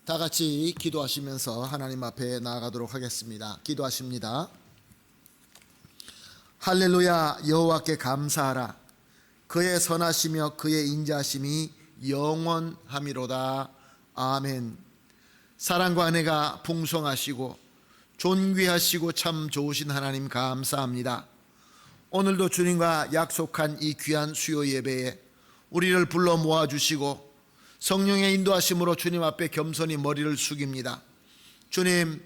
다 같이 기도하시면서 하나님 앞에 나아가도록 하겠습니다. 기도하십니다. 할렐루야. 여호와께 감사하라. 그의 선하시며 그의 인자하심이 영원함이로다. 아멘. 사랑과 은혜가 풍성하시고 존귀하시고 참 좋으신 하나님 감사합니다. 오늘도 주님과 약속한 이 귀한 수요 예배에 우리를 불러 모아주시고 성령의 인도하심으로 주님 앞에 겸손히 머리를 숙입니다. 주님,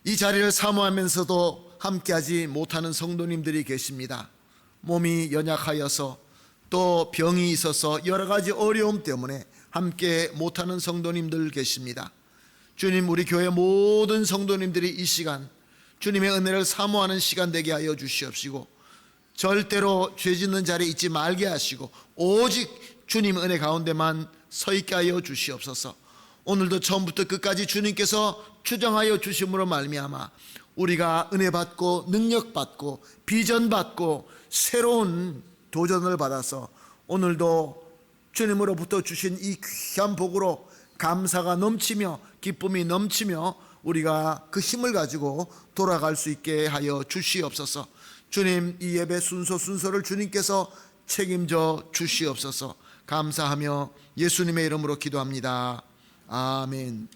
이 자리를 사모하면서도 함께하지 못하는 성도님들이 계십니다. 몸이 연약하여서 또 병이 있어서 여러 가지 어려움 때문에 함께 못하는 성도님들 계십니다. 주님, 우리 교회 모든 성도님들이 이 시간 주님의 은혜를 사모하는 시간 되게 하여 주시옵시고, 절대로 죄 짓는 자리에 있지 말게 하시고 오직 주님 은혜 가운데만 서 있게 하여 주시옵소서. 오늘도 처음부터 끝까지 주님께서 추정하여 주심으로 말미암아 우리가 은혜 받고 능력 받고 비전 받고 새로운 도전을 받아서 오늘도 주님으로부터 주신 이 귀한 복으로 감사가 넘치며 기쁨이 넘치며 우리가 그 힘을 가지고 돌아갈 수 있게 하여 주시옵소서. 주님, 이 예배 순서를 주님께서 책임져 주시옵소서. 감사하며 예수님의 이름으로 기도합니다. 아멘.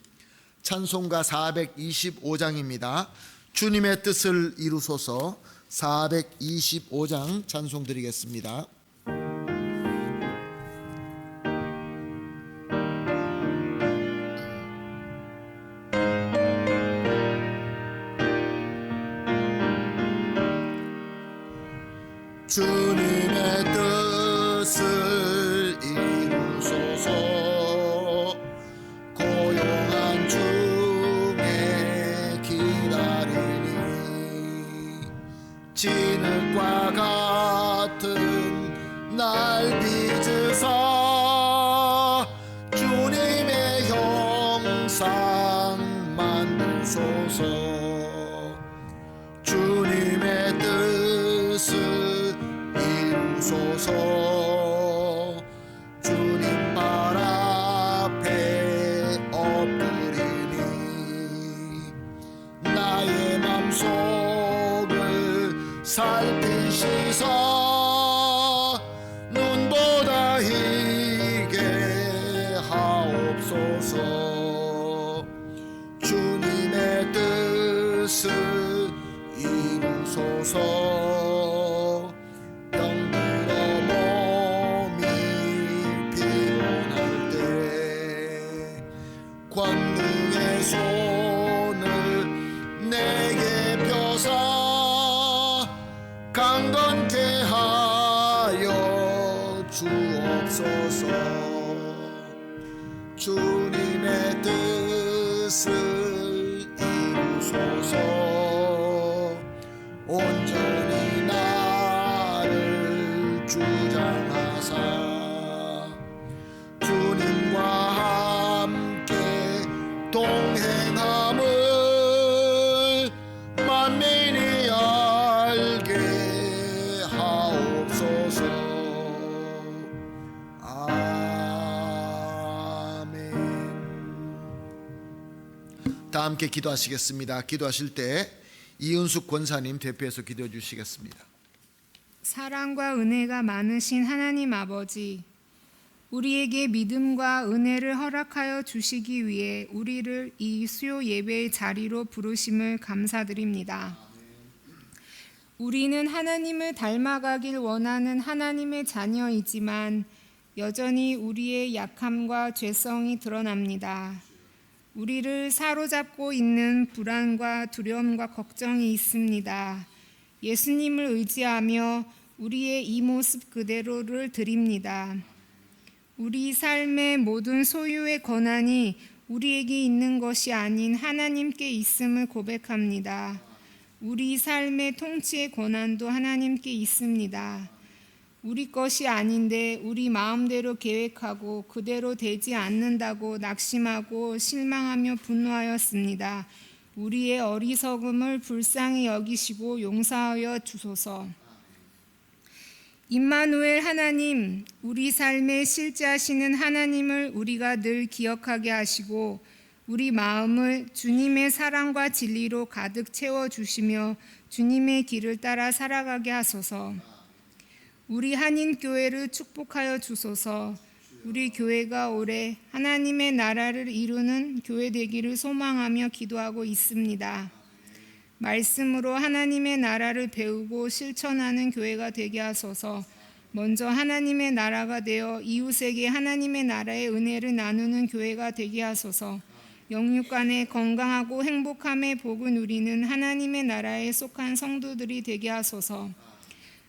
찬송가 425장입니다. 주님의 뜻을 이루소서. 425장 찬송 드리겠습니다. 주님의 뜻을 이루소서. 고요한 중에 기다리니 진흙과 같은 날 빚으사 주님의 형상 만드소서. 주님의 뜻을 이루소서. 주님 발 앞에 엎드리니 나의 맘속을 살피시사 눈보다 희게 하옵소서. 주님의 뜻을 이루소서. 권능의 손을 내게 펴사 강건케 하여 주옵소서. 주님의 뜻을 이루소서. 온전히 나를 주장하사 주님과 동행함을 만민이 알게 하옵소서. 아멘. 다 함께 기도하시겠습니다. 기도하실 때 이은숙 권사님 대표해서 기도해 주시겠습니다. 사랑과 은혜가 많으신 하나님 아버지, 우리에게 믿음과 은혜를 허락하여 주시기 위해 우리를 이 수요 예배의 자리로 부르심을 감사드립니다. 우리는 하나님을 닮아가길 원하는 하나님의 자녀이지만 여전히 우리의 약함과 죄성이 드러납니다. 우리를 사로잡고 있는 불안과 두려움과 걱정이 있습니다. 예수님을 의지하며 우리의 이 모습 그대로를 드립니다. 우리 삶의 모든 소유의 권한이 우리에게 있는 것이 아닌 하나님께 있음을 고백합니다. 우리 삶의 통치의 권한도 하나님께 있습니다. 우리 것이 아닌데 우리 마음대로 계획하고 그대로 되지 않는다고 낙심하고 실망하며 분노하였습니다. 우리의 어리석음을 불쌍히 여기시고 용서하여 주소서. 임마누엘 하나님, 우리 삶에 실제하시는 하나님을 우리가 늘 기억하게 하시고 우리 마음을 주님의 사랑과 진리로 가득 채워주시며 주님의 길을 따라 살아가게 하소서. 우리 한인교회를 축복하여 주소서. 우리 교회가 올해 하나님의 나라를 이루는 교회 되기를 소망하며 기도하고 있습니다. 말씀으로 하나님의 나라를 배우고 실천하는 교회가 되게 하소서. 먼저 하나님의 나라가 되어 이웃에게 하나님의 나라의 은혜를 나누는 교회가 되게 하소서. 영육 간에 건강하고 행복함의 복을 누리는 하나님의 나라에 속한 성도들이 되게 하소서.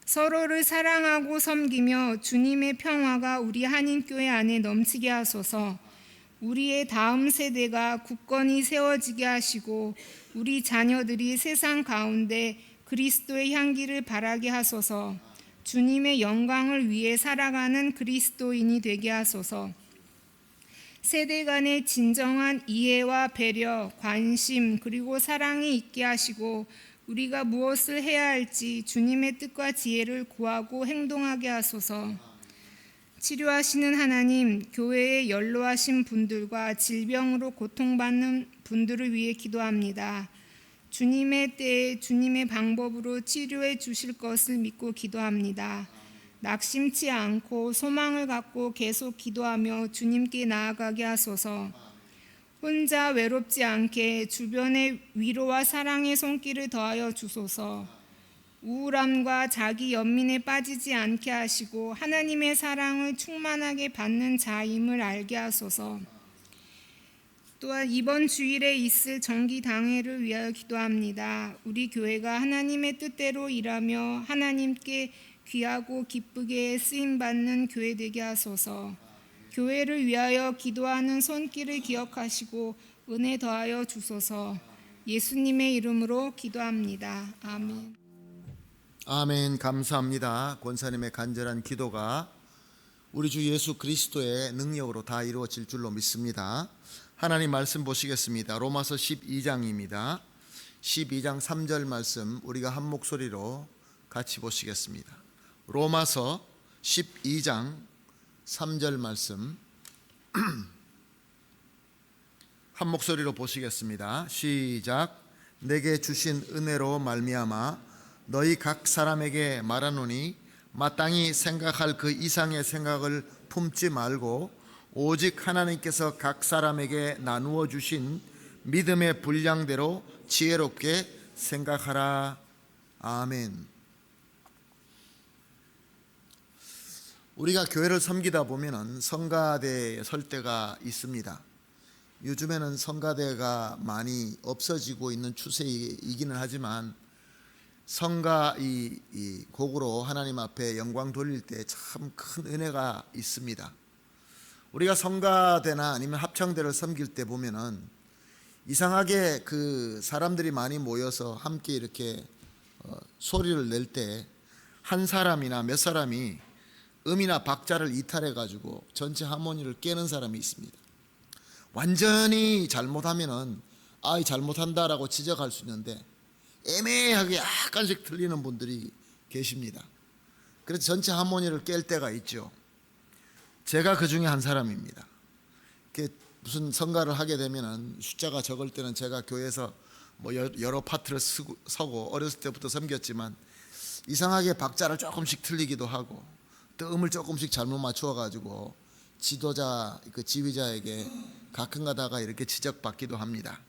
서로를 사랑하고 섬기며 주님의 평화가 우리 한인교회 안에 넘치게 하소서. 우리의 다음 세대가 굳건히 세워지게 하시고 우리 자녀들이 세상 가운데 그리스도의 향기를 바라게 하소서. 주님의 영광을 위해 살아가는 그리스도인이 되게 하소서. 세대 간의 진정한 이해와 배려, 관심 그리고 사랑이 있게 하시고 우리가 무엇을 해야 할지 주님의 뜻과 지혜를 구하고 행동하게 하소서. 치료하시는 하나님, 교회에 연로하신 분들과 질병으로 고통받는 분들을 위해 기도합니다. 주님의 때에 주님의 방법으로 치료해 주실 것을 믿고 기도합니다. 낙심치 않고 소망을 갖고 계속 기도하며 주님께 나아가게 하소서. 혼자 외롭지 않게 주변에 위로와 사랑의 손길을 더하여 주소서. 우울함과 자기 연민에 빠지지 않게 하시고 하나님의 사랑을 충만하게 받는 자임을 알게 하소서. 또한 이번 주일에 있을 정기당회를 위하여 기도합니다. 우리 교회가 하나님의 뜻대로 일하며 하나님께 귀하고 기쁘게 쓰임받는 교회 되게 하소서. 교회를 위하여 기도하는 손길을 기억하시고 은혜 더하여 주소서. 예수님의 이름으로 기도합니다. 아멘. 아멘. 감사합니다. 권사님의 간절한 기도가 우리 주 예수 그리스도의 능력으로 다 이루어질 줄로 믿습니다. 하나님 말씀 보시겠습니다. 로마서 12장입니다. 12장 3절 말씀 우리가 한 목소리로 같이 보시겠습니다. 로마서 12장 3절 말씀 한 목소리로 보시겠습니다. 시작. 내게 주신 은혜로 말미암아 너희 각 사람에게 말하노니 마땅히 생각할 그 이상의 생각을 품지 말고 오직 하나님께서 각 사람에게 나누어 주신 믿음의 분량대로 지혜롭게 생각하라. 아멘. 우리가 교회를 섬기다 보면은 성가대에 설 때가 있습니다. 요즘에는 성가대가 많이 없어지고 있는 추세이기는 하지만 성가 이 곡으로 하나님 앞에 영광 돌릴 때 참 큰 은혜가 있습니다. 우리가 성가대나 아니면 합창대를 섬길 때 보면은 이상하게 그 사람들이 많이 모여서 함께 이렇게 소리를 낼 때 한 사람이나 몇 사람이 음이나 박자를 이탈해 가지고 전체 하모니를 깨는 사람이 있습니다. 완전히 잘못하면은 잘못한다라고 지적할 수 있는데 애매하게 약간씩 틀리는 분들이 계십니다. 그래서 전체 하모니를 깰 때가 있죠. 제가 그 중에 한 사람입니다. 무슨 성가를 하게 되면은 숫자가 적을 때는 제가 교회에서 뭐 여러 파트를 서고 어렸을 때부터 섬겼지만 이상하게 박자를 조금씩 틀리기도 하고 또 음을 조금씩 잘못 맞추어 가지고 지도자 그 지휘자에게 가끔가다가 이렇게 지적받기도 합니다.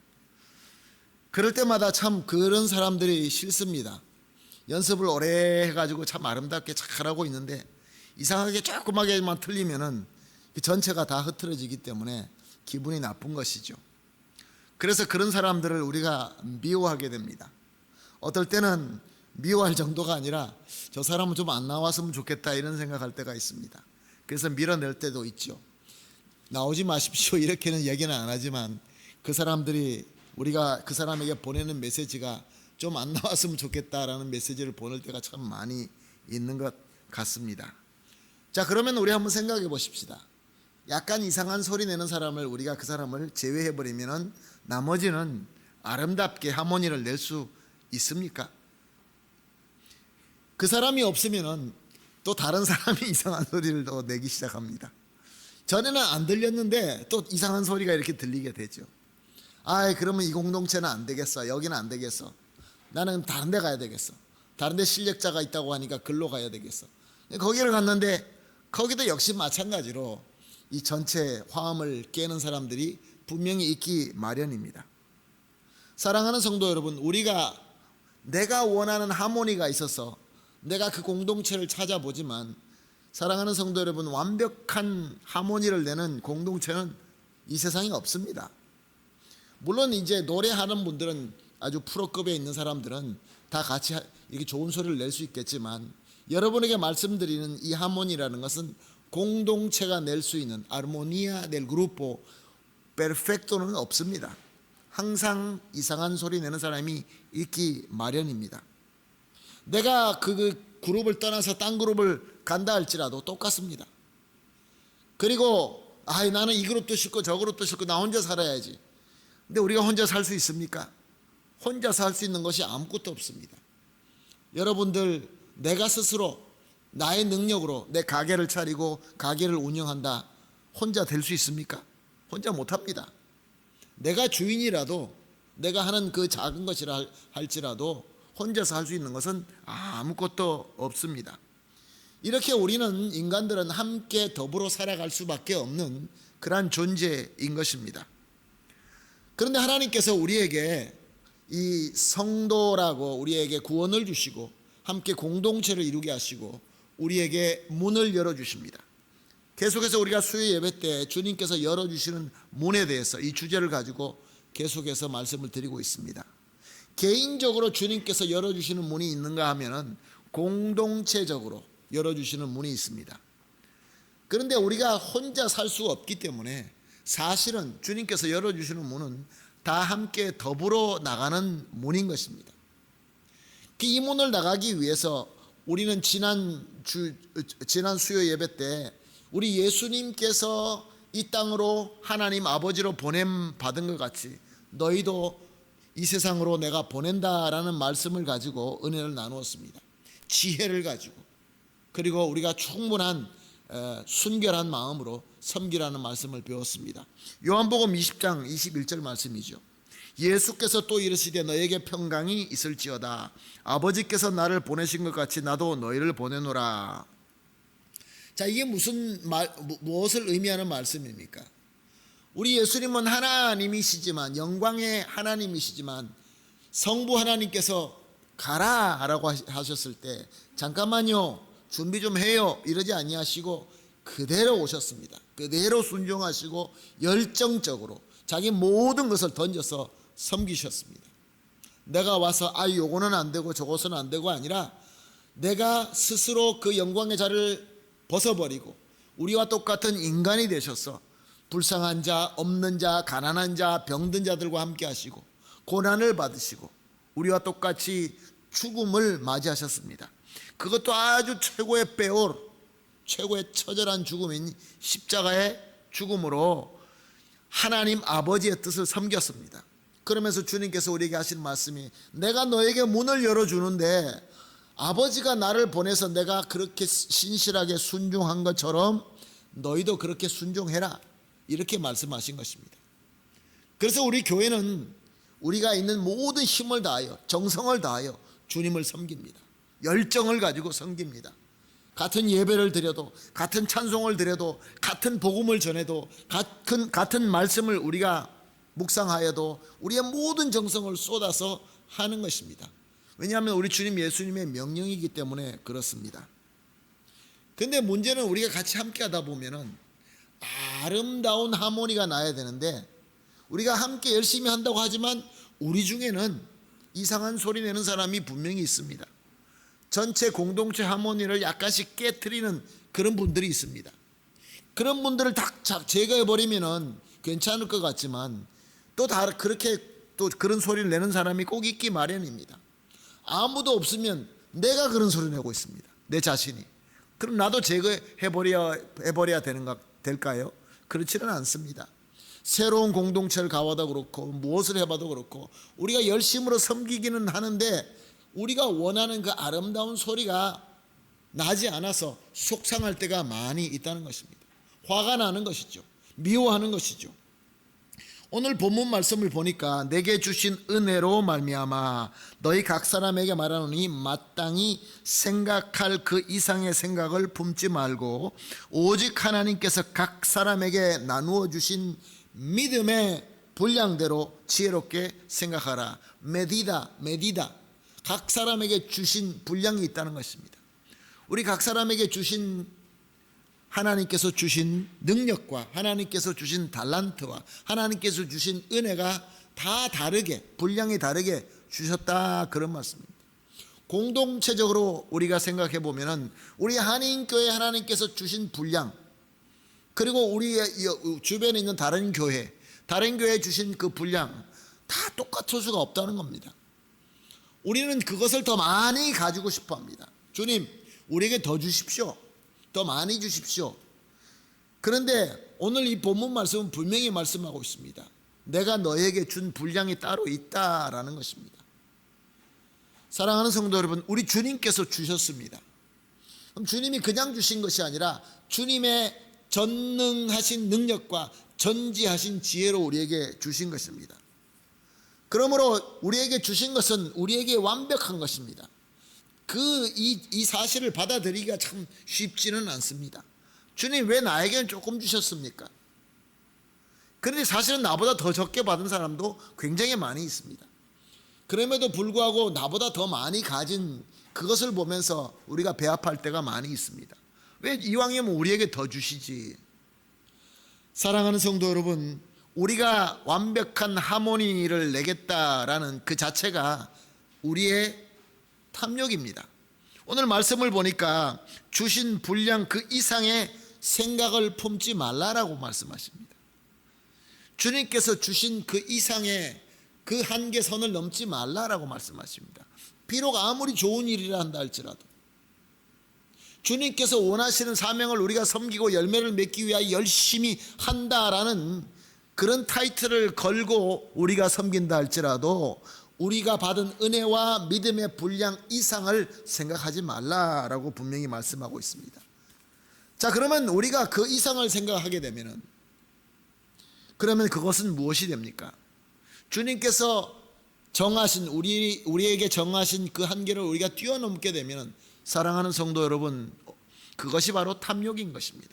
그럴 때마다 참 그런 사람들이 싫습니다. 연습을 오래 해가지고 참 아름답게 잘하고 있는데 이상하게 조그맣게만 틀리면은 전체가 다 흐트러지기 때문에 기분이 나쁜 것이죠. 그래서 그런 사람들을 우리가 미워하게 됩니다. 어떨 때는 미워할 정도가 아니라 저 사람은 좀 안 나왔으면 좋겠다 이런 생각할 때가 있습니다. 그래서 밀어낼 때도 있죠. 나오지 마십시오 이렇게는 얘기는 안 하지만 그 사람들이 우리가 그 사람에게 보내는 메시지가 좀 안 나왔으면 좋겠다라는 메시지를 보낼 때가 참 많이 있는 것 같습니다. 자, 그러면 우리 한번 생각해 보십시다. 약간 이상한 소리 내는 사람을 우리가 그 사람을 제외해 버리면은 나머지는 아름답게 하모니를 낼 수 있습니까? 그 사람이 없으면은 또 다른 사람이 이상한 소리를 또 내기 시작합니다. 전에는 안 들렸는데 또 이상한 소리가 이렇게 들리게 되죠. 아이 그러면 이 공동체는 안 되겠어. 여기는 안 되겠어. 나는 다른 데 가야 되겠어. 다른 데 실력자가 있다고 하니까 글로 가야 되겠어. 거기를 갔는데 거기도 역시 마찬가지로 이 전체 화음을 깨는 사람들이 분명히 있기 마련입니다. 사랑하는 성도 여러분, 내가 원하는 하모니가 있어서 내가 그 공동체를 찾아보지만, 사랑하는 성도 여러분, 완벽한 하모니를 내는 공동체는 이 세상에 없습니다. 물론 이제 노래하는 분들은, 아주 프로급에 있는 사람들은 다 같이 이렇게 좋은 소리를 낼 수 있겠지만, 여러분에게 말씀드리는 이 하모니라는 것은 공동체가 낼 수 있는 아르모니아 델 그루포 페르펙토는 없습니다. 항상 이상한 소리 내는 사람이 있기 마련입니다. 내가 그 그룹을 떠나서 딴 그룹을 간다 할지라도 똑같습니다. 그리고 나는 이 그룹도 싫고 저 그룹도 싫고 나 혼자 살아야지. 근데 우리가 혼자 살 수 있습니까? 혼자 살 수 있는 것이 아무것도 없습니다. 여러분들, 내가 스스로 나의 능력으로 내 가게를 차리고 가게를 운영한다, 혼자 될 수 있습니까? 혼자 못합니다. 내가 주인이라도, 내가 하는 그 작은 것이라 할지라도 혼자서 할 수 있는 것은 아무것도 없습니다. 이렇게 우리는, 인간들은 함께 더불어 살아갈 수밖에 없는 그러한 존재인 것입니다. 그런데 하나님께서 우리에게 이 성도라고 우리에게 구원을 주시고 함께 공동체를 이루게 하시고 우리에게 문을 열어주십니다. 계속해서 우리가 수요 예배 때 주님께서 열어주시는 문에 대해서 이 주제를 가지고 계속해서 말씀을 드리고 있습니다. 개인적으로 주님께서 열어주시는 문이 있는가 하면은 공동체적으로 열어주시는 문이 있습니다. 그런데 우리가 혼자 살 수 없기 때문에 사실은 주님께서 열어주시는 문은 다 함께 더불어 나가는 문인 것입니다. 이 문을 나가기 위해서 우리는 지난 수요 예배 때 우리 예수님께서 이 땅으로 하나님 아버지로 보냄 받은 것 같이 너희도 이 세상으로 내가 보낸다라는 말씀을 가지고 은혜를 나누었습니다. 지혜를 가지고, 그리고 우리가 충분한 순결한 마음으로 섬기라는 말씀을 배웠습니다. 요한복음 20장 21절 말씀이죠. 예수께서 또 이르시되 너에게 평강이 있을지어다. 아버지께서 나를 보내신 것 같이 나도 너희를 보내노라. 자, 이게 무엇을 의미하는 말씀입니까? 우리 예수님은 하나님이시지만, 영광의 하나님이시지만, 성부 하나님께서 가라라고 하셨을 때 잠깐만요, 준비 좀 해요 이러지 아니하시고 그대로 오셨습니다. 그대로 순종하시고 열정적으로 자기 모든 것을 던져서 섬기셨습니다. 내가 와서 요거는 안 되고 저것은 안 되고 아니라 내가 스스로 그 영광의 자를 벗어버리고 우리와 똑같은 인간이 되셔서 불쌍한 자, 없는 자, 가난한 자, 병든 자들과 함께 하시고 고난을 받으시고 우리와 똑같이 죽음을 맞이하셨습니다. 그것도 아주 최고의 최고의 처절한 죽음인 십자가의 죽음으로 하나님 아버지의 뜻을 섬겼습니다. 그러면서 주님께서 우리에게 하신 말씀이, 내가 너에게 문을 열어주는데 아버지가 나를 보내서 내가 그렇게 신실하게 순종한 것처럼 너희도 그렇게 순종해라, 이렇게 말씀하신 것입니다. 그래서 우리 교회는 우리가 있는 모든 힘을 다하여 정성을 다하여 주님을 섬깁니다. 열정을 가지고 섬깁니다. 같은 예배를 드려도, 같은 찬송을 드려도, 같은 복음을 전해도, 같은 말씀을 우리가 묵상하여도 우리의 모든 정성을 쏟아서 하는 것입니다. 왜냐하면 우리 주님 예수님의 명령이기 때문에 그렇습니다. 그런데 문제는 우리가 같이 함께 하다 보면은 아름다운 하모니가 나야 되는데, 우리가 함께 열심히 한다고 하지만 우리 중에는 이상한 소리 내는 사람이 분명히 있습니다. 전체 공동체 하모니를 약간씩 깨트리는 그런 분들이 있습니다. 그런 분들을 다 제거해버리면 괜찮을 것 같지만 또 그렇게 또 그런 소리를 내는 사람이 꼭 있기 마련입니다. 아무도 없으면 내가 그런 소리 내고 있습니다. 내 자신이. 그럼 나도 제거해버려야 될까요? 그렇지는 않습니다. 새로운 공동체를 가봐도 그렇고 무엇을 해봐도 그렇고 우리가 열심으로 섬기기는 하는데 우리가 원하는 그 아름다운 소리가 나지 않아서 속상할 때가 많이 있다는 것입니다. 화가 나는 것이죠. 미워하는 것이죠. 오늘 본문 말씀을 보니까 내게 주신 은혜로 말미암아 너희 각 사람에게 말하노니 마땅히 생각할 그 이상의 생각을 품지 말고 오직 하나님께서 각 사람에게 나누어 주신 믿음의 분량대로 지혜롭게 생각하라. 메디다 각 사람에게 주신 분량이 있다는 것입니다. 우리 각 사람에게 주신 하나님께서 주신 능력과 하나님께서 주신 달란트와 하나님께서 주신 은혜가 다 다르게 분량이 다르게 주셨다, 그런 말씀입니다. 공동체적으로 우리가 생각해 보면은 우리 한인교회 하나님께서 주신 분량, 그리고 우리의 주변에 있는 다른 교회에 주신 그 분량 다 똑같을 수가 없다는 겁니다. 우리는 그것을 더 많이 가지고 싶어 합니다. 주님, 우리에게 더 주십시오. 더 많이 주십시오. 그런데 오늘 이 본문 말씀은 분명히 말씀하고 있습니다. 내가 너에게 준 분량이 따로 있다라는 것입니다. 사랑하는 성도 여러분, 우리 주님께서 주셨습니다. 그럼 주님이 그냥 주신 것이 아니라 주님의 전능하신 능력과 전지하신 지혜로 우리에게 주신 것입니다. 그러므로 우리에게 주신 것은 우리에게 완벽한 것입니다. 이 사실을 받아들이기가 참 쉽지는 않습니다. 주님, 왜 나에게는 조금 주셨습니까? 그런데 사실은 나보다 더 적게 받은 사람도 굉장히 많이 있습니다. 그럼에도 불구하고 나보다 더 많이 가진 그것을 보면서 우리가 배합할 때가 많이 있습니다. 왜 이왕이면 우리에게 더 주시지? 사랑하는 성도 여러분, 우리가 완벽한 하모니를 내겠다라는 그 자체가 우리의 탐욕입니다. 오늘 말씀을 보니까 주신 분량 그 이상의 생각을 품지 말라라고 말씀하십니다. 주님께서 주신 그 이상의 그 한계선을 넘지 말라라고 말씀하십니다. 비록 아무리 좋은 일이라 한다 할지라도 주님께서 원하시는 사명을 우리가 섬기고 열매를 맺기 위하여 열심히 한다라는 그런 타이틀을 걸고 우리가 섬긴다 할지라도 우리가 받은 은혜와 믿음의 분량 이상을 생각하지 말라라고 분명히 말씀하고 있습니다. 자, 그러면 우리가 그 이상을 생각하게 되면은, 그러면 그것은 무엇이 됩니까? 주님께서 정하신 우리에게 정하신 그 한계를 우리가 뛰어넘게 되면, 사랑하는 성도 여러분, 그것이 바로 탐욕인 것입니다.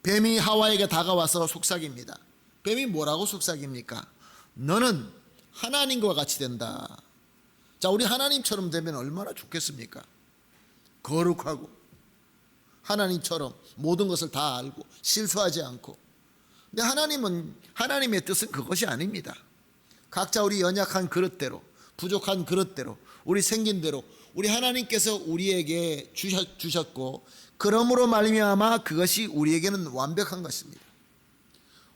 뱀이 하와에게 다가와서 속삭입니다. 뱀이 뭐라고 속삭입니까? 너는 하나님과 같이 된다. 자, 우리 하나님처럼 되면 얼마나 좋겠습니까? 거룩하고 하나님처럼 모든 것을 다 알고 실수하지 않고. 근데 하나님의 뜻은 그것이 아닙니다. 각자 우리 연약한 그릇대로, 부족한 그릇대로, 우리 생긴 대로 우리 하나님께서 우리에게 주셨고, 그러므로 말미암아 그것이 우리에게는 완벽한 것입니다.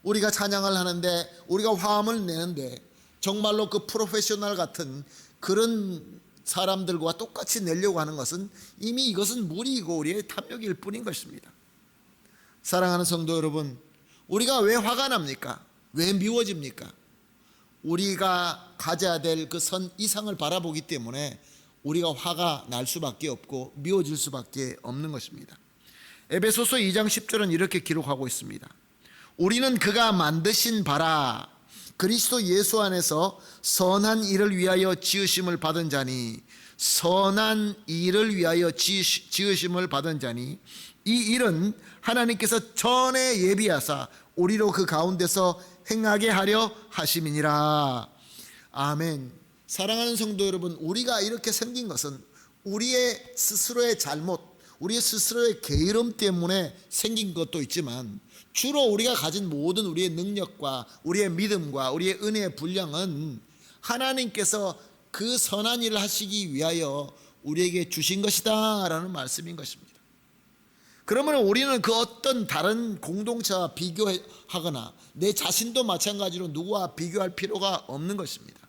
우리가 찬양을 하는데, 우리가 화음을 내는데 정말로 그 프로페셔널 같은 그런 사람들과 똑같이 내려고 하는 것은 이미 이것은 무리이고 우리의 탐욕일 뿐인 것입니다. 사랑하는 성도 여러분, 우리가 왜 화가 납니까? 왜 미워집니까? 우리가 가져야 될 그 선 이상을 바라보기 때문에 우리가 화가 날 수밖에 없고 미워질 수밖에 없는 것입니다. 에베소서 2장 10절은 이렇게 기록하고 있습니다. 우리는 그가 만드신 바라 그리스도 예수 안에서 선한 일을 위하여 지으심을 받은 자니, 선한 일을 위하여 지으심을 받은 자니, 이 일은 하나님께서 전에 예비하사 우리로 그 가운데서 행하게 하려 하심이니라. 아멘. 사랑하는 성도 여러분, 우리가 이렇게 생긴 것은 우리의 스스로의 잘못, 우리의 스스로의 게으름 때문에 생긴 것도 있지만, 주로 우리가 가진 모든 우리의 능력과 우리의 믿음과 우리의 은혜의 분량은 하나님께서 그 선한 일을 하시기 위하여 우리에게 주신 것이다 라는 말씀인 것입니다. 그러면 우리는 그 어떤 다른 공동체와 비교하거나 내 자신도 마찬가지로 누구와 비교할 필요가 없는 것입니다.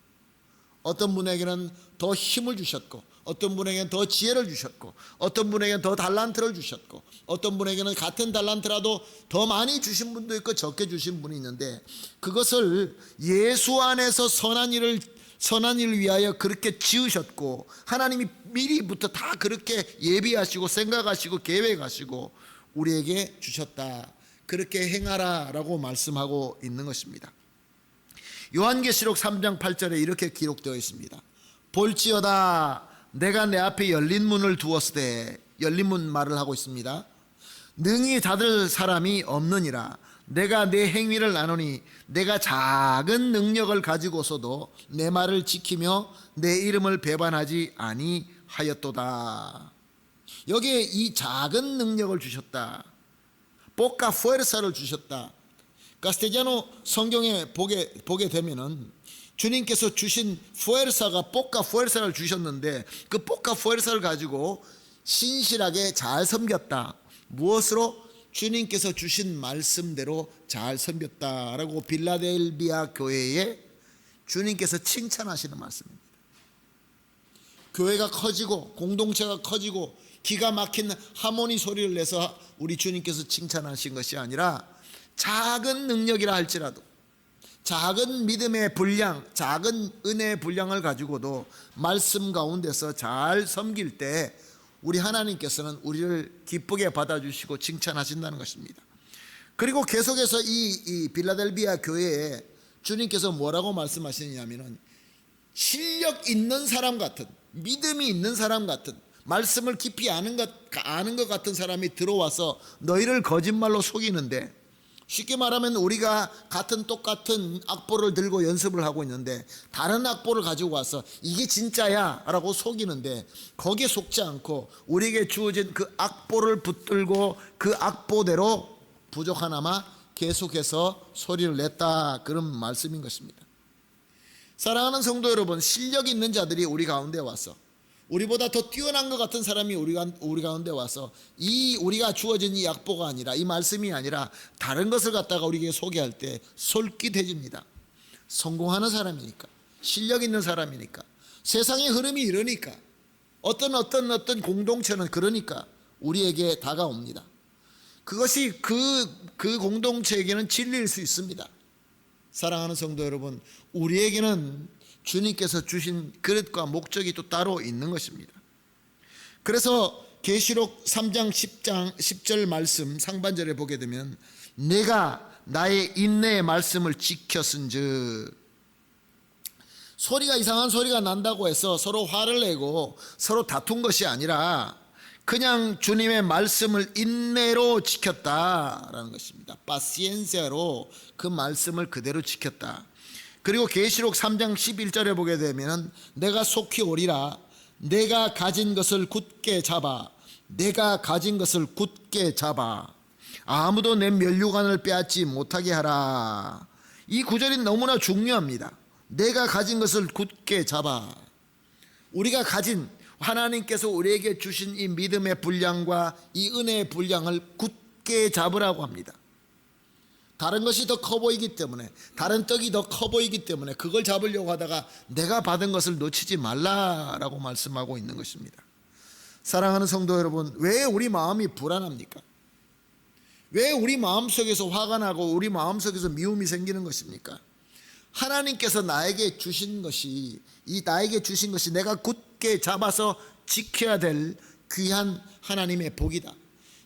어떤 분에게는 더 힘을 주셨고, 어떤 분에게는 더 지혜를 주셨고, 어떤 분에게는 더 달란트를 주셨고, 어떤 분에게는 같은 달란트라도 더 많이 주신 분도 있고 적게 주신 분이 있는데, 그것을 예수 안에서 선한 일을 위하여 그렇게 지으셨고, 하나님이 미리부터 다 그렇게 예비하시고 생각하시고 계획하시고 우리에게 주셨다. 그렇게 행하라라고 말씀하고 있는 것입니다. 요한계시록 3장 8절에 이렇게 기록되어 있습니다. 볼지어다 내가 내 앞에 열린 문을 두었으되, 열린 문 말을 하고 있습니다. 능히 닫을 사람이 없느니라. 내가 내 행위를 아노니 내가 작은 능력을 가지고서도 내 말을 지키며 내 이름을 배반하지 아니하였도다. 여기에 이 작은 능력을 주셨다, poca fuerza를 주셨다. 카스텔리아노 성경에 보게 되면은 주님께서 주신 fuerza가 poca fuerza를 주셨는데, 그 poca fuerza를 가지고 신실하게 잘 섬겼다. 무엇으로? 주님께서 주신 말씀대로 잘 섬겼다라고 빌라델비아 교회에 주님께서 칭찬하시는 말씀입니다. 교회가 커지고 공동체가 커지고 기가 막힌 하모니 소리를 내서 우리 주님께서 칭찬하신 것이 아니라, 작은 능력이라 할지라도, 작은 믿음의 분량, 작은 은혜의 분량을 가지고도 말씀 가운데서 잘 섬길 때 우리 하나님께서는 우리를 기쁘게 받아주시고 칭찬하신다는 것입니다. 그리고 계속해서 이 빌라델비아 교회에 주님께서 뭐라고 말씀하시느냐면은, 실력 있는 사람 같은, 믿음이 있는 사람 같은, 말씀을 깊이 아는 것 같은 사람이 들어와서 너희를 거짓말로 속이는데, 쉽게 말하면 우리가 똑같은 악보를 들고 연습을 하고 있는데 다른 악보를 가지고 와서 이게 진짜야 라고 속이는데, 거기에 속지 않고 우리에게 주어진 그 악보를 붙들고 그 악보대로 부족하나마 계속해서 소리를 냈다, 그런 말씀인 것입니다. 사랑하는 성도 여러분, 실력 있는 자들이 우리 가운데 와서, 우리보다 더 뛰어난 것 같은 사람이 우리 가운데 와서 우리가 주어진 이 약보가 아니라, 이 말씀이 아니라 다른 것을 갖다가 우리에게 소개할 때 솔깃해집니다. 성공하는 사람이니까, 실력 있는 사람이니까, 세상의 흐름이 이러니까, 어떤 공동체는 그러니까 우리에게 다가옵니다. 그것이 그 공동체에게는 진리일 수 있습니다. 사랑하는 성도 여러분, 우리에게는 주님께서 주신 그릇과 목적이 또 따로 있는 것입니다. 그래서 계시록 3장 10절 말씀 상반절에 보게 되면, 내가 나의 인내의 말씀을 지켰은즉, 소리가 이상한 소리가 난다고 해서 서로 화를 내고 서로 다툰 것이 아니라 그냥 주님의 말씀을 인내로 지켰다라는 것입니다. 파시엔시아로 그 말씀을 그대로 지켰다. 그리고 계시록 3장 11절에 보게 되면, 내가 속히 오리라. 내가 가진 것을 굳게 잡아. 내가 가진 것을 굳게 잡아. 아무도 내 면류관을 빼앗지 못하게 하라. 이 구절이 너무나 중요합니다. 내가 가진 것을 굳게 잡아. 우리가 가진, 하나님께서 우리에게 주신 이 믿음의 분량과 이 은혜의 분량을 굳게 잡으라고 합니다. 다른 것이 더 커 보이기 때문에, 다른 떡이 더 커 보이기 때문에 그걸 잡으려고 하다가 내가 받은 것을 놓치지 말라라고 말씀하고 있는 것입니다. 사랑하는 성도 여러분, 왜 우리 마음이 불안합니까? 왜 우리 마음속에서 화가 나고 우리 마음속에서 미움이 생기는 것입니까? 하나님께서 나에게 주신 것이, 나에게 주신 것이 내가 굳게 잡아서 지켜야 될 귀한 하나님의 복이다.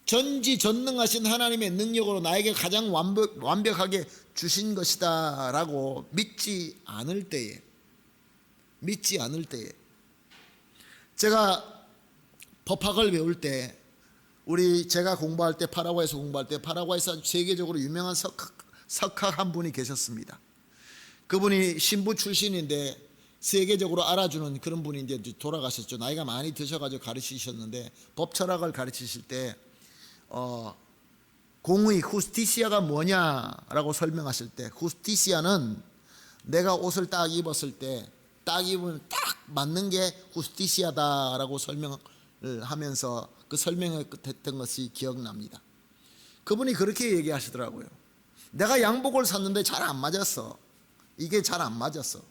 전지전능하신 하나님의 능력으로 나에게 가장 완벽하게 주신 것이다 라고 믿지 않을 때에, 제가 법학을 배울 때, 제가 공부할 때, 파라과이에서 공부할 때, 파라과이에서 세계적으로 유명한 석학 한 분이 계셨습니다. 그분이 신부 출신인데 세계적으로 알아주는 그런 분이 이제 돌아가셨죠. 나이가 많이 드셔가지고 가르치셨는데, 법 철학을 가르치실 때 공의, 후스티시아가 뭐냐라고 설명하실 때, 후스티시아는 내가 옷을 딱 입었을 때 딱 입으면 딱 맞는 게 후스티시아다라고 설명을 하면서 그 설명했던 것이 기억납니다. 그분이 그렇게 얘기하시더라고요. 내가 양복을 샀는데 잘 안 맞았어. 이게 잘 안 맞았어.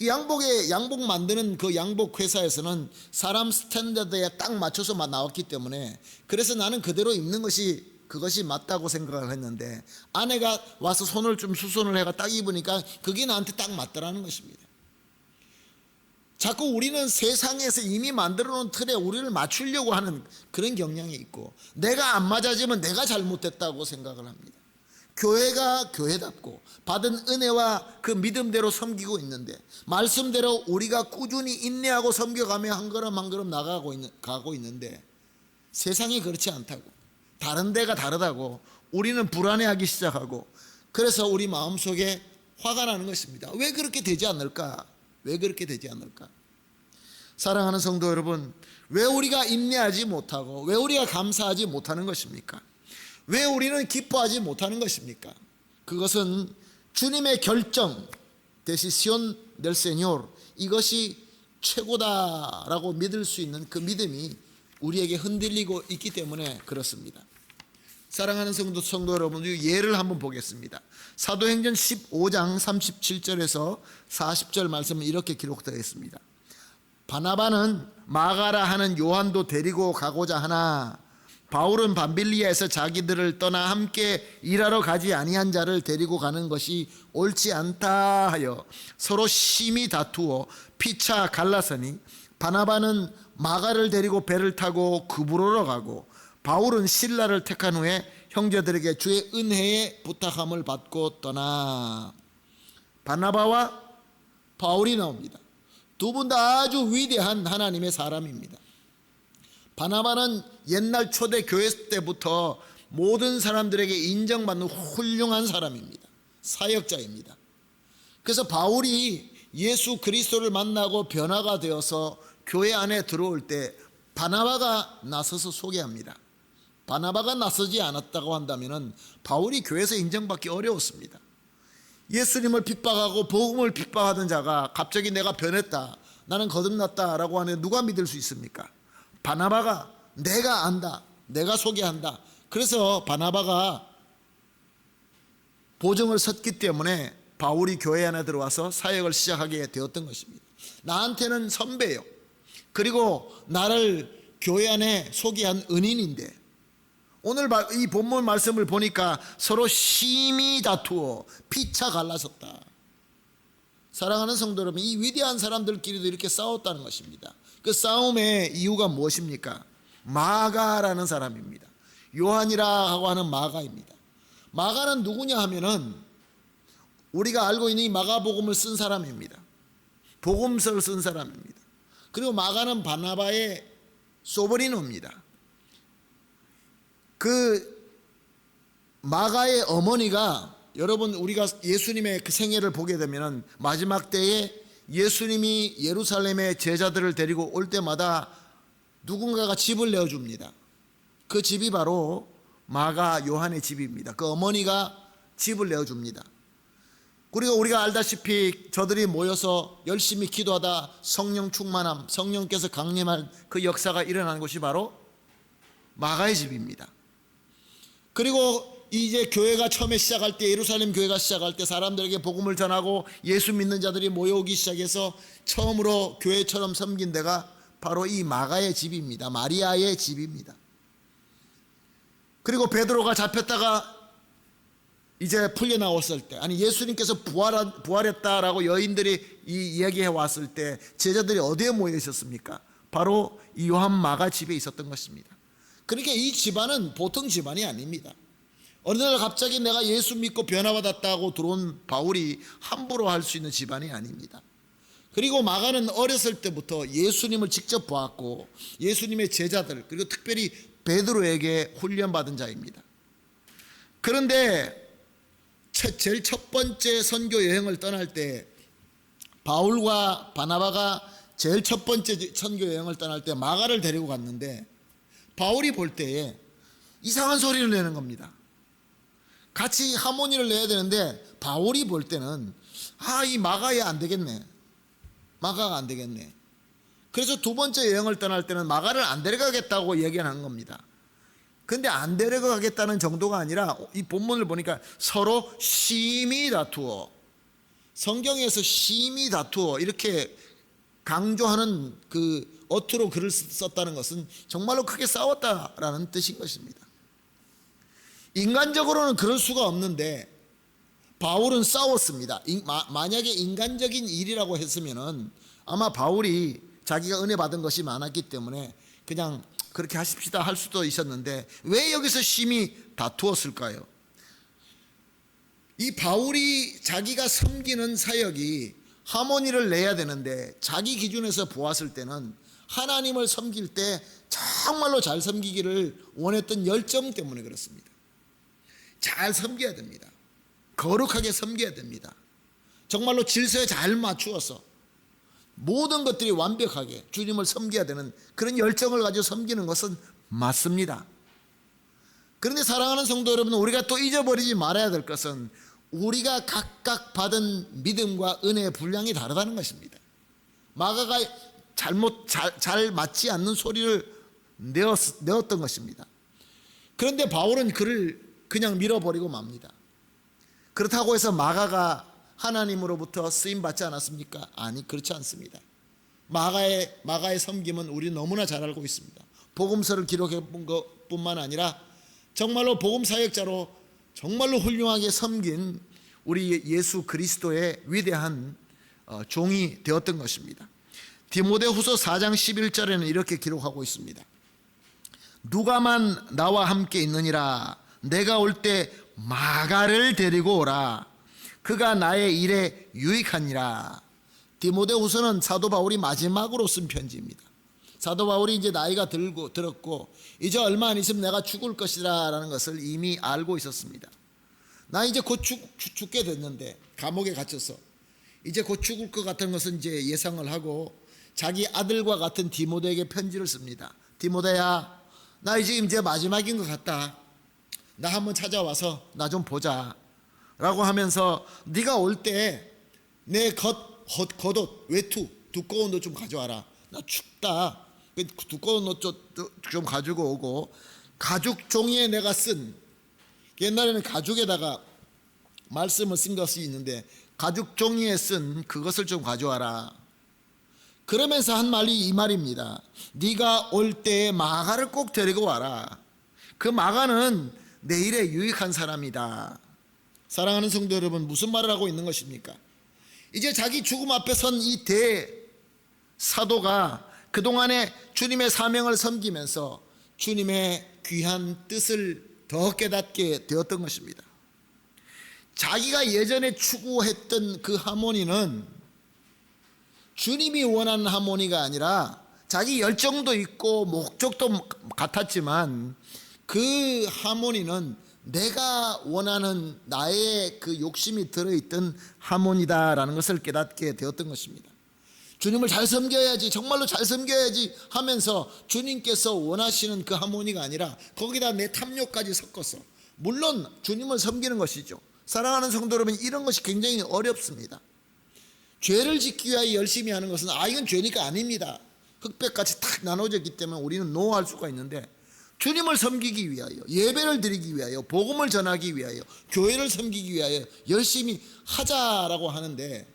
양복 만드는 그 양복 회사에서는 사람 스탠다드에 딱 맞춰서 나왔기 때문에, 그래서 나는 그대로 입는 것이 그것이 맞다고 생각을 했는데, 아내가 와서 손을 좀 수선을 해가 딱 입으니까 그게 나한테 딱 맞더라는 것입니다. 자꾸 우리는 세상에서 이미 만들어 놓은 틀에 우리를 맞추려고 하는 그런 경향이 있고, 내가 안 맞아지면 내가 잘못됐다고 생각을 합니다. 교회가 교회답고 받은 은혜와 그 믿음대로 섬기고 있는데, 말씀대로 우리가 꾸준히 인내하고 섬겨가며 한 걸음 한 걸음 가고 있는데, 세상이 그렇지 않다고, 다른 데가 다르다고 우리는 불안해하기 시작하고, 그래서 우리 마음속에 화가 나는 것입니다. 왜 그렇게 되지 않을까? 왜 그렇게 되지 않을까? 사랑하는 성도 여러분, 왜 우리가 인내하지 못하고 왜 우리가 감사하지 못하는 것입니까? 왜 우리는 기뻐하지 못하는 것입니까? 그것은 주님의 결정, 데시시온 델 세뇨르, 이것이 최고다라고 믿을 수 있는 그 믿음이 우리에게 흔들리고 있기 때문에 그렇습니다. 사랑하는 성도 여러분, 예를 한번 보겠습니다. 사도행전 15장 37절에서 40절 말씀은 이렇게 기록되어 있습니다. 바나바는 마가라 하는 요한도 데리고 가고자 하나 바울은 밤빌리아에서 자기들을 떠나 함께 일하러 가지 아니한 자를 데리고 가는 것이 옳지 않다 하여 서로 심히 다투어 피차 갈라서니, 바나바는 마가를 데리고 배를 타고 그브로로 가고 바울은 실라를 택한 후에 형제들에게 주의 은혜에 부탁함을 받고 떠나. 바나바와 바울이 나옵니다. 두 분 다 아주 위대한 하나님의 사람입니다. 바나바는 옛날 초대 교회 때부터 모든 사람들에게 인정받는 훌륭한 사람입니다. 사역자입니다. 그래서 바울이 예수 그리스도를 만나고 변화가 되어서 교회 안에 들어올 때 바나바가 나서서 소개합니다. 바나바가 나서지 않았다고 한다면 바울이 교회에서 인정받기 어려웠습니다. 예수님을 핍박하고 복음을 핍박하던 자가 갑자기 내가 변했다, 나는 거듭났다라고 하는데 누가 믿을 수 있습니까? 바나바가 내가 안다, 내가 소개한다. 그래서 바나바가 보증을 섰기 때문에 바울이 교회 안에 들어와서 사역을 시작하게 되었던 것입니다. 나한테는 선배요, 그리고 나를 교회 안에 소개한 은인인데, 오늘 이 본문 말씀을 보니까 서로 심히 다투어 피차 갈라섰다. 사랑하는 성도 여러분, 이 위대한 사람들끼리도 이렇게 싸웠다는 것입니다. 그 싸움의 이유가 무엇입니까? 마가라는 사람입니다. 요한이라고 하는 마가입니다. 마가는 누구냐 하면은 우리가 알고 있는 이 마가복음을 쓴 사람입니다. 복음서를 쓴 사람입니다. 그리고 마가는 바나바의 소브리노입니다. 그 마가의 어머니가, 여러분 우리가 예수님의 그 생애를 보게 되면 마지막 때에 예수님이 예루살렘에 제자들을 데리고 올 때마다 누군가가 집을 내어줍니다. 그 집이 바로 마가 요한의 집입니다. 그 어머니가 집을 내어줍니다. 그리고 우리가 알다시피 저들이 모여서 열심히 기도하다 성령 충만함, 성령께서 강림할 그 역사가 일어나는 곳이 바로 마가의 집입니다. 그리고 이제 교회가 처음에 시작할 때, 예루살렘 교회가 시작할 때 사람들에게 복음을 전하고 예수 믿는 자들이 모여오기 시작해서 처음으로 교회처럼 섬긴 데가 바로 이 마가의 집입니다. 마리아의 집입니다. 그리고 베드로가 잡혔다가 이제 풀려나왔을 때, 아니 예수님께서 부활했다라고 여인들이 이야기해 왔을 때 제자들이 어디에 모여 있었습니까? 바로 이 요한 마가 집에 있었던 것입니다. 그러니까 이 집안은 보통 집안이 아닙니다. 어느 날 갑자기 내가 예수 믿고 변화받았다고 들어온 바울이 함부로 할 수 있는 집안이 아닙니다. 그리고 마가는 어렸을 때부터 예수님을 직접 보았고 예수님의 제자들, 그리고 특별히 베드로에게 훈련받은 자입니다. 그런데 제일 첫 번째 선교 여행을 떠날 때 바울과 바나바가 제일 첫 번째 선교 여행을 떠날 때 마가를 데리고 갔는데, 바울이 볼 때에 이상한 소리를 내는 겁니다. 같이 하모니를 내야 되는데 바울이 볼 때는 이 마가야 안 되겠네, 마가가 안 되겠네. 그래서 두 번째 여행을 떠날 때는 마가를 안 데려가겠다고 얘기하는 겁니다. 근데 안 데려가겠다는 정도가 아니라 이 본문을 보니까 서로 심히 다투어, 성경에서 심히 다투어 이렇게 강조하는 그 어투로 글을 썼다는 것은 정말로 크게 싸웠다라는 뜻인 것입니다. 인간적으로는 그럴 수가 없는데 바울은 싸웠습니다. 만약에 인간적인 일이라고 했으면은 아마 바울이 자기가 은혜 받은 것이 많았기 때문에 그냥 그렇게 하십시다 할 수도 있었는데 왜 여기서 심히 다투었을까요? 이 바울이 자기가 섬기는 사역이 하모니를 내야 되는데 자기 기준에서 보았을 때는 하나님을 섬길 때 정말로 잘 섬기기를 원했던 열정 때문에 그렇습니다. 잘 섬겨야 됩니다. 거룩하게 섬겨야 됩니다. 정말로 질서에 잘 맞추어서 모든 것들이 완벽하게 주님을 섬겨야 되는 그런 열정을 가지고 섬기는 것은 맞습니다. 그런데 사랑하는 성도 여러분, 우리가 또 잊어버리지 말아야 될 것은 우리가 각각 받은 믿음과 은혜의 분량이 다르다는 것입니다. 마가가 잘 맞지 않는 소리를 내었던 것입니다. 그런데 바울은 그를 그냥 밀어버리고 맙니다. 그렇다고 해서 마가가 하나님으로부터 쓰임 받지 않았습니까? 아니, 그렇지 않습니다. 마가의 섬김은 우리 너무나 잘 알고 있습니다. 복음서를 기록해 본 것뿐만 아니라 정말로 복음 사역자로 정말로 훌륭하게 섬긴 우리 예수 그리스도의 위대한 종이 되었던 것입니다. 디모데후서 4장 11절에는 이렇게 기록하고 있습니다. 누가만 나와 함께 있느니라. 내가 올 때 마가를 데리고 오라. 그가 나의 일에 유익하니라. 디모데후서는 사도 바울이 마지막으로 쓴 편지입니다. 사도 바울이 이제 나이가 들었고 이제 얼마 안 있으면 내가 죽을 것이라 라는 것을 이미 알고 있었습니다. 나 이제 곧 죽게 됐는데 감옥에 갇혀서 이제 곧 죽을 것 같은 것은 이제 예상을 하고 자기 아들과 같은 디모데에게 편지를 씁니다. 디모데야, 나 이제 마지막인 것 같다. 나 한번 찾아와서 나 좀 보자 라고 하면서 네가 올 때 내 겉옷 외투 두꺼운 옷 좀 가져와라. 나 춥다. 두꺼운 옷 좀 가지고 오고 가죽 종이에 내가 쓴, 옛날에는 가죽에다가 말씀을 쓴 것이 있는데 가죽 종이에 쓴 그것을 좀 가져와라. 그러면서 한 말이 이 말입니다. 네가 올 때 마가를 꼭 데리고 와라. 그 마가는 내 일에 유익한 사람이다. 사랑하는 성도 여러분, 무슨 말을 하고 있는 것입니까? 이제 자기 죽음 앞에 선 이 대사도가 그동안에 주님의 사명을 섬기면서 주님의 귀한 뜻을 더 깨닫게 되었던 것입니다. 자기가 예전에 추구했던 그 하모니는 주님이 원하는 하모니가 아니라 자기 열정도 있고 목적도 같았지만 그 하모니는 내가 원하는 나의 그 욕심이 들어있던 하모니다라는 것을 깨닫게 되었던 것입니다. 주님을 잘 섬겨야지, 정말로 잘 섬겨야지 하면서 주님께서 원하시는 그 하모니가 아니라 거기다 내 탐욕까지 섞어서, 물론 주님을 섬기는 것이죠. 사랑하는 성도 여러분, 이런 것이 굉장히 어렵습니다. 죄를 짓기 위하여 열심히 하는 것은 이건 죄니까 아닙니다. 흑백같이 탁 나눠졌기 때문에 우리는 노할 수가 있는데, 주님을 섬기기 위하여, 예배를 드리기 위하여, 복음을 전하기 위하여, 교회를 섬기기 위하여 열심히 하자라고 하는데,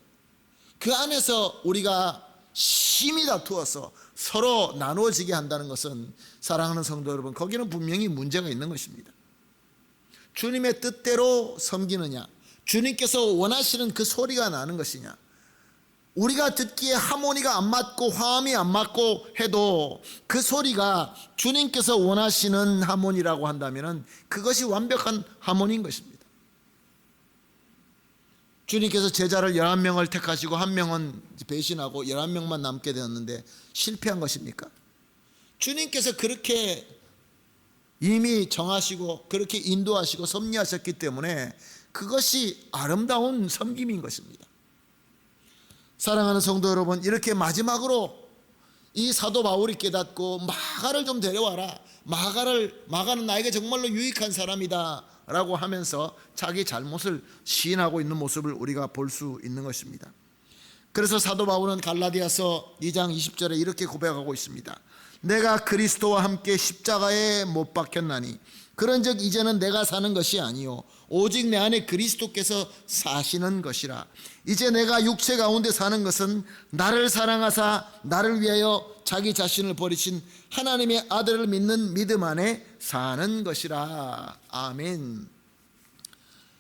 그 안에서 우리가 심히 다투어서 서로 나누어지게 한다는 것은, 사랑하는 성도 여러분, 거기는 분명히 문제가 있는 것입니다. 주님의 뜻대로 섬기느냐, 주님께서 원하시는 그 소리가 나는 것이냐, 우리가 듣기에 하모니가 안 맞고 화음이 안 맞고 해도 그 소리가 주님께서 원하시는 하모니라고 한다면 그것이 완벽한 하모니인 것입니다. 주님께서 제자를 11명을 택하시고 한 명은 배신하고 11명만 남게 되었는데 실패한 것입니까? 주님께서 그렇게 이미 정하시고 그렇게 인도하시고 섭리하셨기 때문에 그것이 아름다운 섬김인 것입니다. 사랑하는 성도 여러분, 이렇게 마지막으로 이 사도 바울이 깨닫고 마가를 좀 데려와라, 마가는 나에게 정말로 유익한 사람이다 라고 하면서 자기 잘못을 시인하고 있는 모습을 우리가 볼 수 있는 것입니다. 그래서 사도 바울은 갈라디아서 2장 20절에 이렇게 고백하고 있습니다. 내가 그리스도와 함께 십자가에 못 박혔나니 그런즉 이제는 내가 사는 것이 아니요 오직 내 안에 그리스도께서 사시는 것이라. 이제 내가 육체 가운데 사는 것은 나를 사랑하사 나를 위하여 자기 자신을 버리신 하나님의 아들을 믿는 믿음 안에 사는 것이라. 아멘.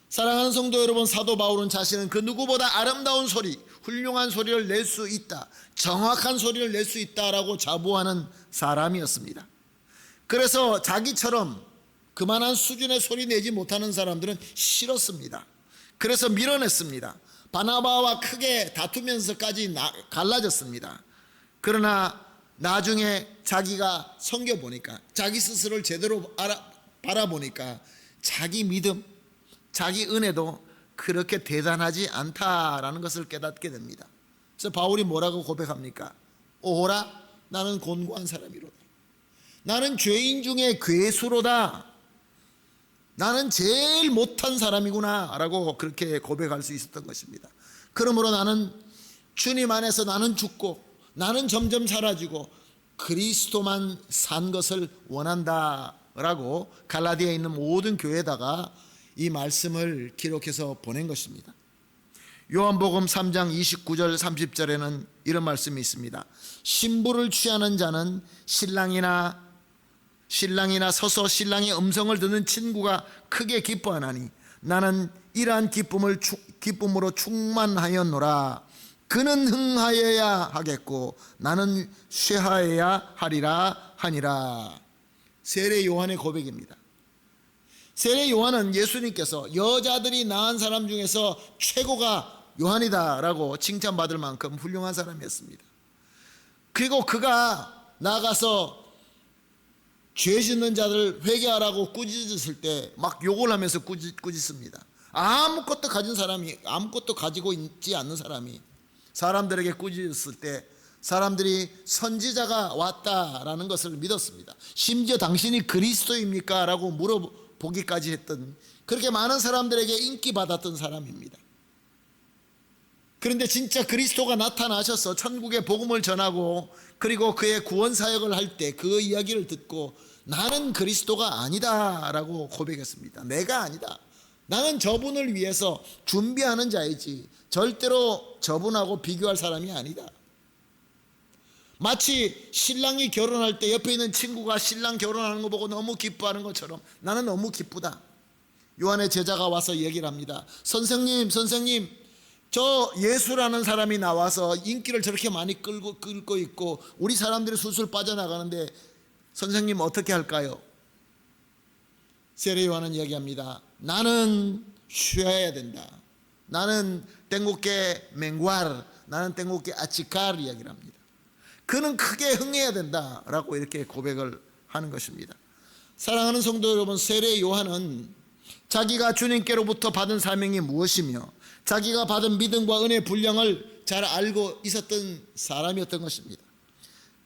사랑하는 성도 여러분, 사도 바울은 자신은 그 누구보다 아름다운 소리, 훌륭한 소리를 낼 수 있다, 정확한 소리를 낼 수 있다라고 자부하는 사람이었습니다. 그래서 자기처럼 그만한 수준의 소리 내지 못하는 사람들은 싫었습니다. 그래서 밀어냈습니다. 바나바와 크게 다투면서까지 갈라졌습니다. 그러나 나중에 자기가 섬겨보니까, 자기 스스로를 제대로 바라보니까 자기 믿음, 자기 은혜도 그렇게 대단하지 않다라는 것을 깨닫게 됩니다. 그래서 바울이 뭐라고 고백합니까? 오호라, 나는 곤고한 사람이로다. 나는 죄인 중에 괴수로다. 나는 제일 못한 사람이구나 라고 그렇게 고백할 수 있었던 것입니다. 그러므로 나는 주님 안에서 나는 죽고 나는 점점 사라지고 그리스도만 산 것을 원한다 라고 갈라디아에 있는 모든 교회에다가 이 말씀을 기록해서 보낸 것입니다. 요한복음 3장 29절 30절에는 이런 말씀이 있습니다. 신부를 취하는 자는 신랑이나 서서 신랑의 음성을 듣는 친구가 크게 기뻐하나니 나는 이러한 기쁨으로 충만하였노라. 그는 흥하여야 하겠고 나는 쇠하여야 하리라 하니라. 세례 요한의 고백입니다. 세례 요한은 예수님께서 여자들이 낳은 사람 중에서 최고가 요한이다라고 칭찬받을 만큼 훌륭한 사람이었습니다. 그리고 그가 나가서 죄 짓는 자들 회개하라고 꾸짖었을 때 막 욕을 하면서 꾸짖습니다. 아무것도 가진 사람이, 아무것도 가지고 있지 않는 사람이 사람들에게 꾸짖었을 때 사람들이 선지자가 왔다라는 것을 믿었습니다. 심지어 당신이 그리스도입니까? 라고 물어보기까지 했던, 그렇게 많은 사람들에게 인기받았던 사람입니다. 그런데 진짜 그리스도가 나타나셔서 천국의 복음을 전하고 그리고 그의 구원 사역을 할 때 그 이야기를 듣고 나는 그리스도가 아니다 라고 고백했습니다. 내가 아니다. 나는 저분을 위해서 준비하는 자이지 절대로 저분하고 비교할 사람이 아니다. 마치 신랑이 결혼할 때 옆에 있는 친구가 신랑 결혼하는 거 보고 너무 기뻐하는 것처럼 나는 너무 기쁘다. 요한의 제자가 와서 얘기를 합니다. 선생님, 저 예수라는 사람이 나와서 인기를 저렇게 많이 끌고 있고 우리 사람들이 술술 빠져나가는데 선생님 어떻게 할까요? 세례 요한은 이야기합니다. 나는 쉬어야 된다. 나는 땡국게 맹과르, 나는 땡국게 아치카르 이야기를 합니다. 그는 크게 흥해야 된다라고 이렇게 고백을 하는 것입니다. 사랑하는 성도 여러분, 세례 요한은 자기가 주님께로부터 받은 사명이 무엇이며 자기가 받은 믿음과 은혜의 분량을 잘 알고 있었던 사람이었던 것입니다.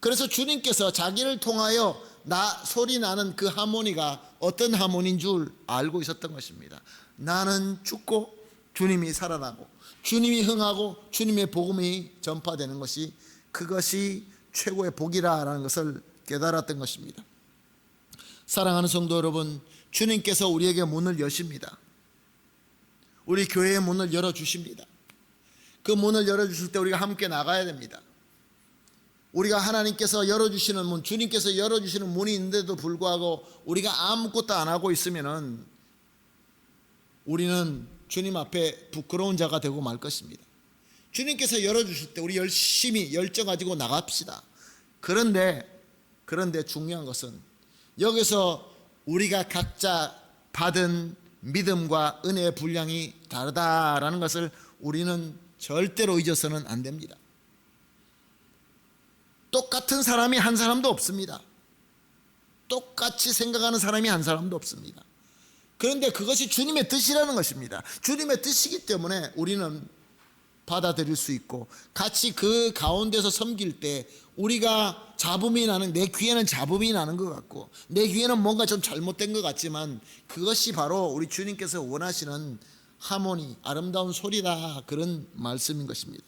그래서 주님께서 자기를 통하여 소리 나는 그 하모니가 어떤 하모니인 줄 알고 있었던 것입니다. 나는 죽고 주님이 살아나고 주님이 흥하고 주님의 복음이 전파되는 것이, 그것이 최고의 복이라는 것을 깨달았던 것입니다. 사랑하는 성도 여러분, 주님께서 우리에게 문을 여십니다. 우리 교회의 문을 열어주십니다. 그 문을 열어주실 때 우리가 함께 나가야 됩니다. 우리가 하나님께서 열어주시는 문, 주님께서 열어주시는 문이 있는데도 불구하고 우리가 아무것도 안 하고 있으면은 우리는 주님 앞에 부끄러운 자가 되고 말 것입니다. 주님께서 열어주실 때 우리 열심히 열정 가지고 나갑시다. 그런데 중요한 것은 여기서 우리가 각자 받은 믿음과 은혜의 분량이 다르다라는 것을 우리는 절대로 잊어서는 안 됩니다. 똑같은 사람이 한 사람도 없습니다. 똑같이 생각하는 사람이 한 사람도 없습니다. 그런데 그것이 주님의 뜻이라는 것입니다. 주님의 뜻이기 때문에 우리는 받아들일 수 있고 같이 그 가운데서 섬길 때 우리가 잡음이 나는, 내 귀에는 잡음이 나는 것 같고 내 귀에는 뭔가 좀 잘못된 것 같지만 그것이 바로 우리 주님께서 원하시는 하모니, 아름다운 소리다, 그런 말씀인 것입니다.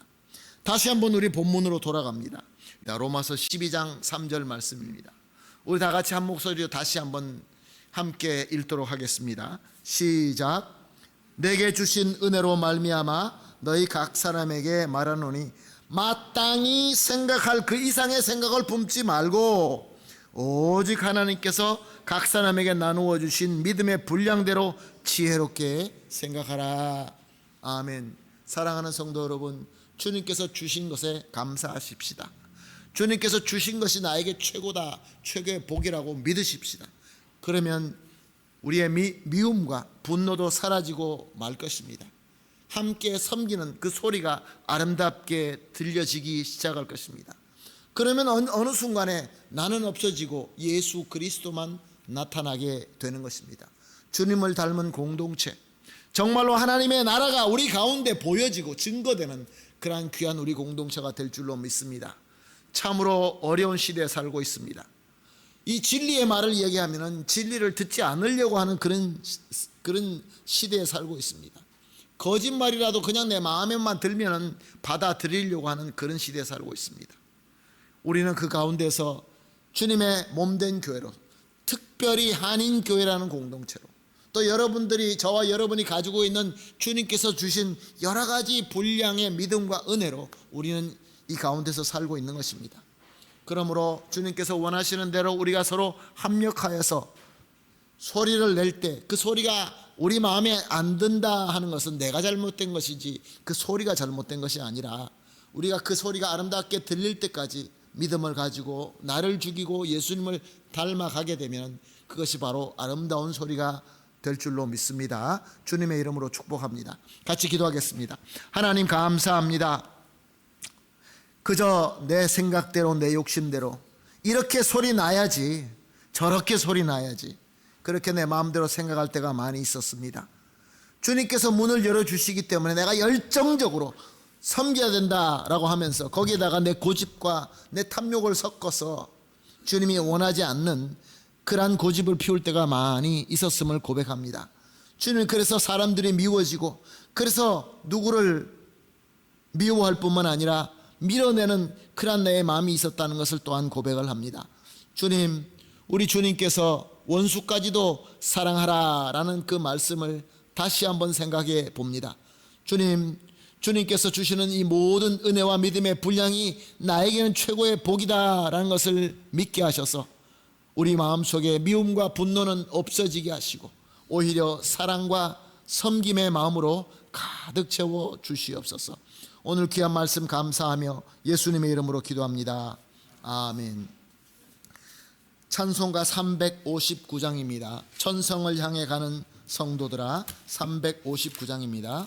다시 한번 우리 본문으로 돌아갑니다. 로마서 12장 3절 말씀입니다. 우리 다 같이 한 목소리로 다시 한번 함께 읽도록 하겠습니다. 시작. 내게 주신 은혜로 말미암아 너희 각 사람에게 말하노니 마땅히 생각할 그 이상의 생각을 품지 말고 오직 하나님께서 각 사람에게 나누어 주신 믿음의 분량대로 지혜롭게 생각하라. 아멘. 사랑하는 성도 여러분, 주님께서 주신 것에 감사하십시다. 주님께서 주신 것이 나에게 최고다, 최고의 복이라고 믿으십시다. 그러면 우리의 미움과 분노도 사라지고 말 것입니다. 함께 섬기는 그 소리가 아름답게 들려지기 시작할 것입니다. 그러면 어느 순간에 나는 없어지고 예수 그리스도만 나타나게 되는 것입니다. 주님을 닮은 공동체, 정말로 하나님의 나라가 우리 가운데 보여지고 증거되는 그러한 귀한 우리 공동체가 될 줄로 믿습니다. 참으로 어려운 시대에 살고 있습니다. 이 진리의 말을 얘기하면 진리를 듣지 않으려고 하는 그런 시대에 살고 있습니다. 거짓말이라도 그냥 내 마음에만 들면 받아들이려고 하는 그런 시대에 살고 있습니다. 우리는 그 가운데서 주님의 몸된 교회로, 특별히 한인교회라는 공동체로, 또 여러분들이, 저와 여러분이 가지고 있는 주님께서 주신 여러 가지 분량의 믿음과 은혜로 우리는 이 가운데서 살고 있는 것입니다. 그러므로 주님께서 원하시는 대로 우리가 서로 합력하여서 소리를 낼 때 그 소리가 우리 마음에 안 든다 하는 것은 내가 잘못된 것이지 그 소리가 잘못된 것이 아니라, 우리가 그 소리가 아름답게 들릴 때까지 믿음을 가지고 나를 죽이고 예수님을 닮아가게 되면 그것이 바로 아름다운 소리가 될 줄로 믿습니다. 주님의 이름으로 축복합니다. 같이 기도하겠습니다. 하나님 감사합니다. 그저 내 생각대로, 내 욕심대로 이렇게 소리 나야지, 저렇게 소리 나야지, 그렇게 내 마음대로 생각할 때가 많이 있었습니다. 주님께서 문을 열어주시기 때문에 내가 열정적으로 섬겨야 된다라고 하면서 거기에다가 내 고집과 내 탐욕을 섞어서 주님이 원하지 않는 그러한 고집을 피울 때가 많이 있었음을 고백합니다. 주님, 그래서 사람들이 미워지고, 그래서 누구를 미워할 뿐만 아니라 밀어내는 그러한 내 마음이 있었다는 것을 또한 고백을 합니다. 주님, 우리 주님께서 원수까지도 사랑하라라는 그 말씀을 다시 한번 생각해 봅니다. 주님께서 주시는 이 모든 은혜와 믿음의 분량이 나에게는 최고의 복이다라는 것을 믿게 하셔서 우리 마음속에 미움과 분노는 없어지게 하시고 오히려 사랑과 섬김의 마음으로 가득 채워 주시옵소서. 오늘 귀한 말씀 감사하며 예수님의 이름으로 기도합니다. 아멘. 찬송가 359장입니다. 천성을 향해 가는 성도들아, 359장입니다.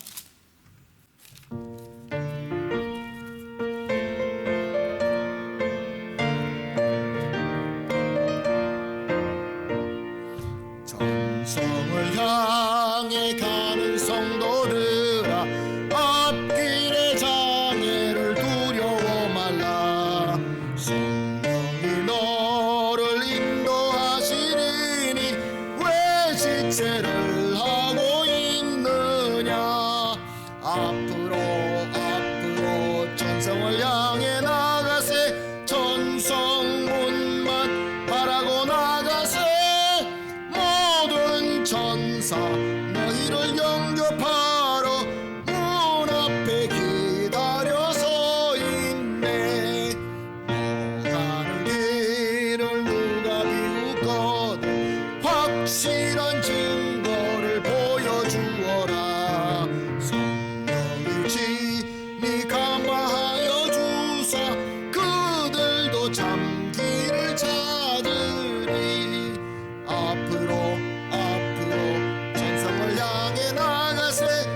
천성을 향해 가는 성도들아, 앞길의 장애를 두려워 말라. 성령이 너를 인도하시리니 왜 지체를 하고 있느냐. 앞으로 천성을 향해 나가세. 천성문만 바라고 나가세. 모든 천사 너희를 영접하러 문 앞에 기다려 서 있네. 너 가는 길을 누가 비웃거든 확실한 증거를 보여주어라. 성령이 친히 감화하여 주사 그들도 참 길을 찾으리. 앞으로 천성을 향해 나가세.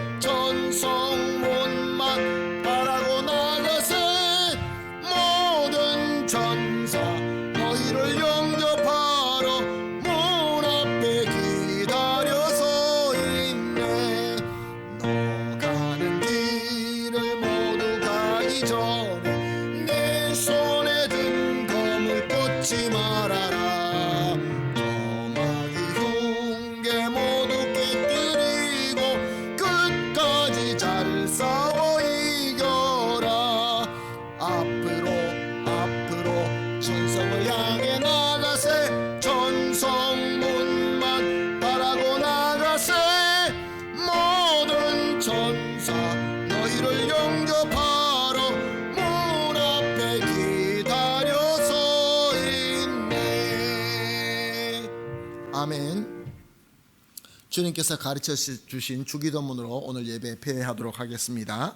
주님께서 가르쳐 주신 주기도문으로 오늘 예배 폐하도록 하겠습니다.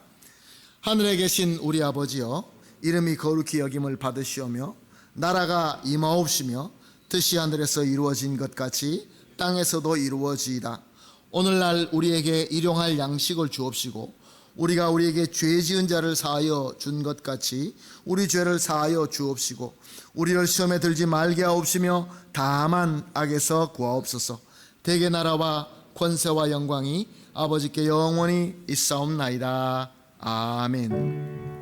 하늘에 계신 우리 아버지여, 이름이 거룩히 여김을 받으시오며 나라가 임하옵시며 뜻이 하늘에서 이루어진 것 같이 땅에서도 이루어지이다. 오늘날 우리에게 일용할 양식을 주옵시고 우리가 우리에게 죄 지은 자를 사하여 준 것 같이 우리 죄를 사하여 주옵시고 우리를 시험에 들지 말게 하옵시며 다만 악에서 구하옵소서. 대개 나라와 권세와 영광이 아버지께 영원히 있사옵나이다. 아멘.